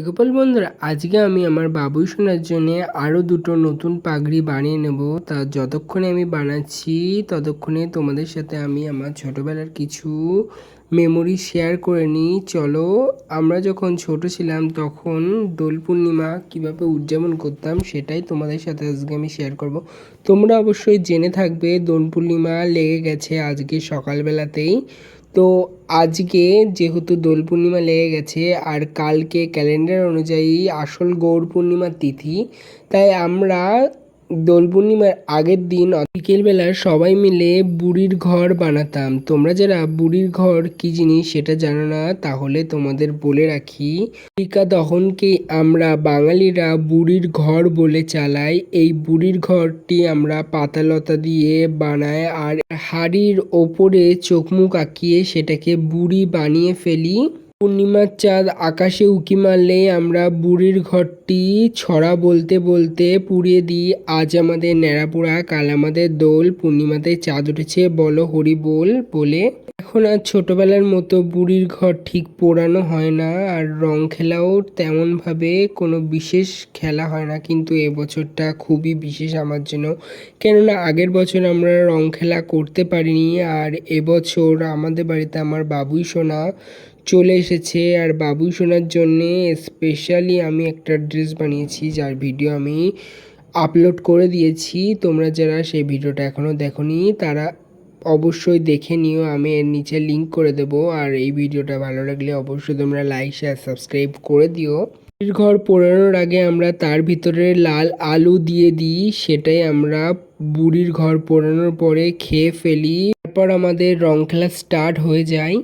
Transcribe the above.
গোপাল বন্ধুরা, আজকে আমি আমার বাবুই সোনার জন্য আরও দুটো নতুন পাগড়ি বানিয়ে নেব। তা যতক্ষণে আমি বানাচ্ছি ততক্ষণে তোমাদের সাথে আমি আমার ছোটোবেলার কিছু মেমোরি শেয়ার করে নিই। চলো, আমরা যখন ছোট ছিলাম তখন দোল পূর্ণিমা কীভাবে উদযাপন করতাম সেটাই তোমাদের সাথে আজকে আমি শেয়ার করব। তোমরা অবশ্যই জেনে থাকবে দোল পূর্ণিমা লেগে গেছে আজকে সকালবেলাতেই। তো আজকে যেহেতু দোল পূর্ণিমা লেগে গেছে আর কালকে ক্যালেন্ডার অনুযায়ী আসল গৌর পূর্ণিমার তিথি, তাই আমরা দোল পূর্ণিমার আগের দিন বিকেলবেলা সবাই মিলে বুড়ির ঘর বানাতাম। তোমরা যারা বুড়ির ঘর কী জিনিস সেটা জানো না, তাহলে তোমাদের বলে রাখি। হোলিকা দহনকে আমরা বাঙালিরা বুড়ির ঘর বলে চালাই। এই বুড়ির ঘরটি আমরা পাতালতা দিয়ে বানাই আর হাড়ির ওপরে চোখ মুখ আঁকিয়ে সেটাকে বুড়ি বানিয়ে ফেলি। পূর্ণিমার চাঁদ আকাশে উঁকি মারলে আমরা বুড়ির ঘরটি ছড়া বলতে বলতে পুড়িয়ে দিই। আজ আমাদের ন্যাড়াপোড়া, কাল আমাদের দোল, পূর্ণিমাতে চাঁদ উঠেছে বলো হরি বল বলে। এখন আর ছোটোবেলার মতো বুড়ির ঘর ঠিক পোড়ানো হয় না, আর রং খেলাও তেমনভাবে কোনো বিশেষ খেলা হয় না। কিন্তু এবছরটা খুবই বিশেষ আমার জন্য, কেননা আগের বছর আমরা রং খেলা করতে পারিনি। আর এবছর আমাদের বাড়িতে আমার বাবুই সোনা চলে এসেছে, আর বাবুই সোনার জন্যে স্পেশালি আমি একটা ড্রেস বানিয়েছি যার ভিডিও আমি আপলোড করে দিয়েছি। তোমরা যারা সেই ভিডিওটা এখনও দেখোনি তারা অবশ্যই দেখে নিও, আমি এর নিচে লিঙ্ক করে দেবো। আর এই ভিডিওটা ভালো লাগলে অবশ্যই তোমরা লাইক শেয়ার সাবস্ক্রাইব করে দিও। বুড়ির ঘর পোড়ানোর আগে আমরা তার ভিতরে লাল আলু দিয়ে দিই, সেটাই আমরা বুড়ির ঘর পোড়ানোর পরে খেয়ে ফেলি। তারপর আমাদের রং খেলা স্টার্ট হয়ে যায়।